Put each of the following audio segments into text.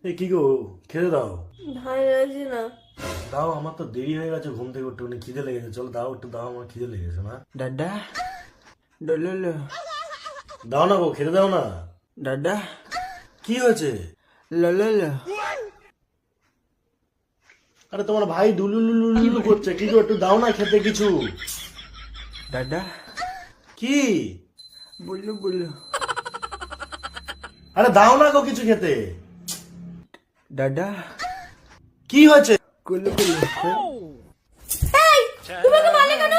এ কি গো, খেতে দাও। ভাই লাগছে না। দাও, আমার তো দেরি হয়ে গেছে, ঘুম থেকে একটু খিদে লেগেছে। চলো দাও, একটু দাও, আমার খিদে লেগেছে না। দাদা ডললো দাও না গো, খেতে দাও না। দাদা কি হয়েছে? লললো আরে তোমার ভাই ডুলুলুলুলু করছে, কি গো একটু দাও না খেতে কিছু। দাদা কি? বললো বললো আরে দাও না গো কিছু খেতে। দাদা কি হয়েছে? কুলু কুলু এই তুমি ওকে মারলে কেন?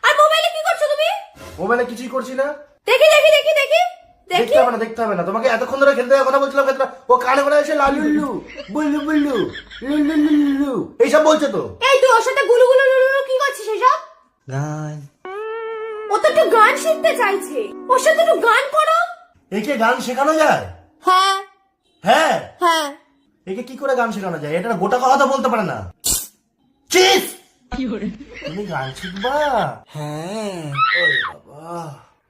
আর মোবাইলে কি করছো তুমি? মোবাইলে কিছুই করছি না। দেখি দেখি দেখি দেখি দেখি। দেখতে হবে না, দেখতে হবে না। তোমাকে এতক্ষণ ধরে খেলতে দেওয়ার কথা বলছিলাম, খেতে দাও। ও কানে করে এসে লালুল্লু বুল্লু বুল্লু লুলুলুলু এইসব বলছে তো। এই তুই ওর সাথে গুলু গুলু লুলু কি করছিস এসব? গান ও তো একটু গান শিখতে চাইছে, ওর সাথে একটু গান করো। একে গান শেখানো যায়? হ্যাঁ হ্যাঁ, হ্যাঁ। একে কি করে গান শেখানো যায়? এটা গোটা কথা বলতে পারে না। চিস, তুমি গান শিখবা? হ্যাঁ ওরে বাবা,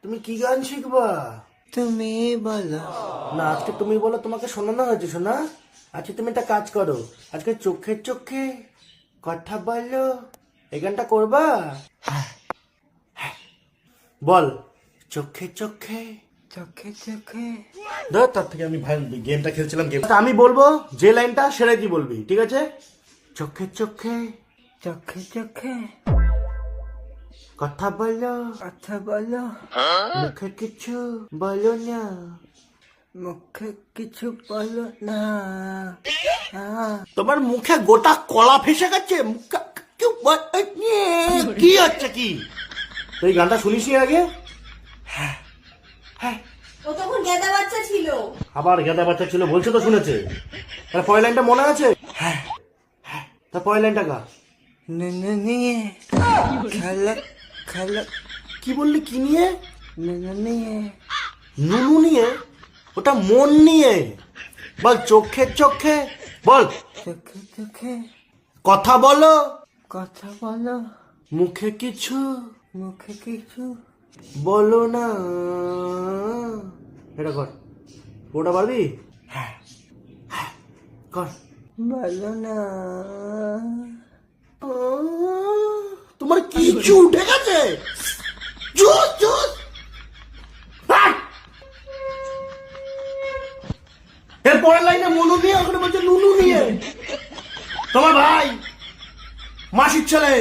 তুমি কি গান শিখবা? তুমি বলো না, আজকে তুমি বলো, তোমাকে শোনানো হয়েছে শোনা। আজকে তুমি একটা কাজ করো, আজকে চোখে চোখে কথা বলো, এই গানটা করবা? বল, চোখে চোখে। চোখে চোখে ধর, তার থেকে আমি ভাই গেমটা খেলছিলাম। গেম আমি বলবো, যে লাইনটা সেটাই তুই বলবি, ঠিক আছে? চোখে চোখে চোখে চোখে কথা বলো, কথা বলো, মুখে কিছু বলো না। মুখে কিছু বলো না। তোমার মুখে গোটা কলা ফেসে গেছে। কি হচ্ছে কি? এই গানটা শুনিস আগে? ও তখন গেদা বাচ্চা ছিল। আবার গেদা বাচ্চা ছিল বলছে তো, শুনেছে। তার পরের লাইনটা মনে আছে? হ্যাঁ তার পরের লাইনটা গা। নুনু নিয়ে খেলা খেলা কি বললি? কি নিয়ে? নুনু নিয়ে নুনু নিয়ে? ওটা মন নিয়ে। বল, চোখে চোখে বল, চোখে চোখে কথা বলো, কথা বলো, মুখে কিছু মুখে কিছু বলো না। এটা কর, ওটা পারবি? হ্যাঁ, কর। বলো না। তোমার কিছু উঠে গেছে। Juice juice. এর পরের লাইনে মনু নিয়ে, ওখানে বলছে নুনু নিয়ে। তোমার ভাই মাসির ছেলে